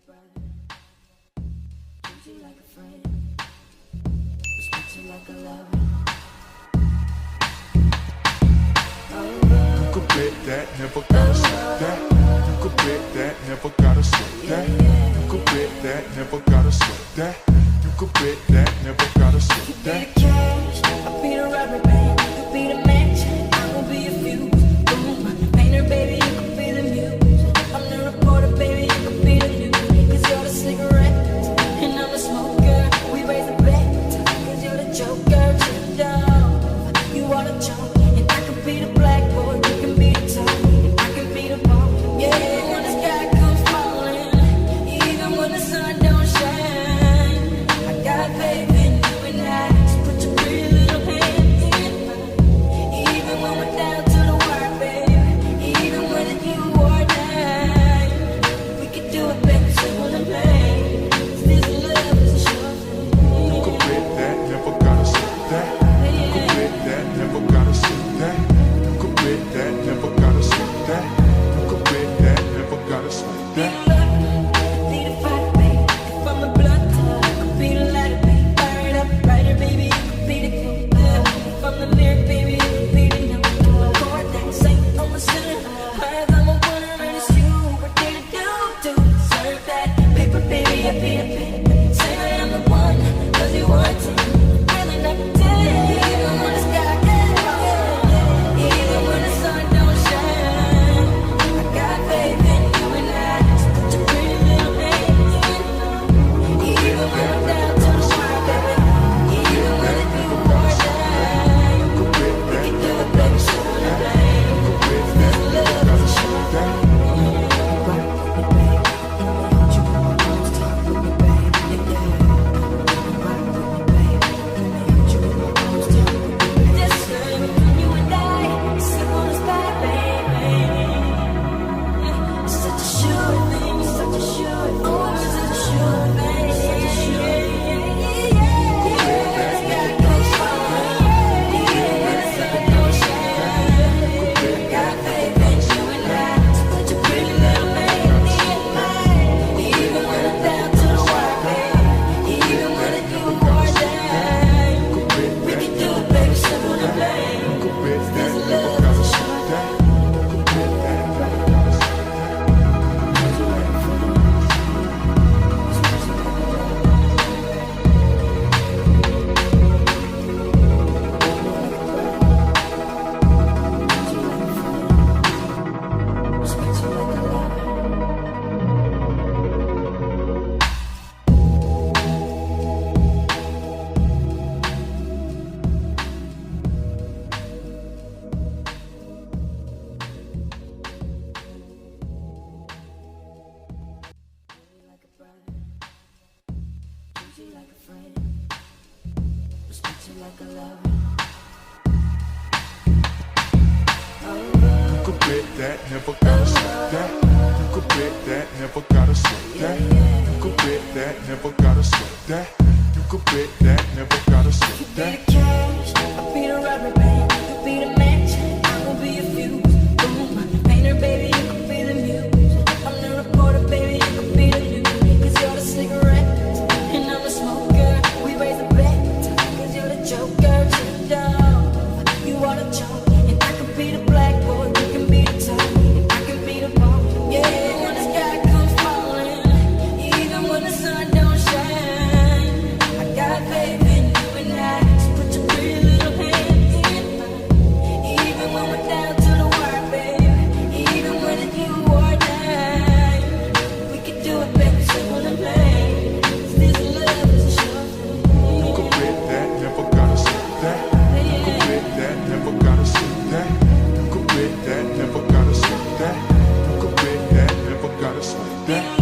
brother, treat you like a friend, respect you like a lover. You could bet that, never gotta sweat that. You could bet that, never gotta sweat that. You could bet that, never gotta sweat that. You could bet that, never gotta sweat that. You be the cash, I'll be the rubber band. You be the match, I will be a fuse. Boom, painter, baby, you could be the muse. I'm the reporter, baby, you could be the news. 'Cause you're the cigarette, and I'm the smoker. We raise the bet, 'cause you're the joker. Chipped off, you are the joke. And I can be the blackboard, you can be the top, and I can be the ball. Yeah, when the sky comes falling, even when the sun don't shine, I got faith in you and I. So put your pretty little hand in mine. Even when we're down to the wire, baby, even when it's you or I, we can do it, baby, simple and plain. 'Cause this love is a sure thing. You could bet that, never gotta sweat that. You could bet that, never gotta sweat that. You could bet that, never gotta sweat that. You could bet that, never gotta sweat Be that. the love, be the fighter, baby. If I'm a blood, I could be the lighter, baby. Fire it up, brighter, baby. You could be the glue. If I'm the lyric, baby, you could be the note. I'm a chord that sing on the center. Higher than my winner, and it's you. What did it do? Serve that paper, baby. I be the pen. Say I am the one, 'cause you want to. Really not pretend. Even when the sky gets falling, even when the sun don't shine, I got faith in you and I. So put your pretty little hand in mine. Even when we're down to the wire, baby, even when it's you or I, we can do it, baby, simple and plain. This love is a sure thing. Rock with me, baby. Let me hold you in my arms. Talk with me, baby. Yeah. Rock with me, baby. Let me hold you in my arms. Talk with me, baby. This time, you and I, simple as pie, baby. It's such a sure thing. It's such a sure thing. Oh, it's such a sure thing. It's such a sure thing. The sky goes falling, even when the sun don't shine. Got faith in you and I. So put your pretty little hand in mine. Even when I'm down to the wire, baby, even when it's you or I, we can do it, baby, simple and plain. This love is a sure thing. Respect you like a lover. Like a brother, treat you like a friend, respect you like a lover. You could bet that, never gotta sweat that. You could bet that, never gotta sweat that. You could bet that, never gotta sweat that. You could bet that, never gotta sweat Be that. the cash, I'll be the rubber band. You be the match, I will be a fuse. Boom, painter, baby, you could be the muse. I'm the reporter, baby, you could be the news. 'Cause you're the cigarette, and I'm the smoker. We raise the bet, 'cause you're the joker. Chipped off, you are the joke. And I can be the blackboard, you can be the top, and I can be the ball. Yeah, when the sky comes falling, even when the sun don't shine, I got faith in you and I. So put your pretty little hand in mine. Even when we're down to the wire, baby, even when it's you or I, we can do it, baby, simple and plain. 'Cause this love is a sure thing. You could bet that, never gotta sweat that. You could bet that, never gotta sweat that. You could bet that, never gotta sweat that. You could bet that, never gotta sweat that.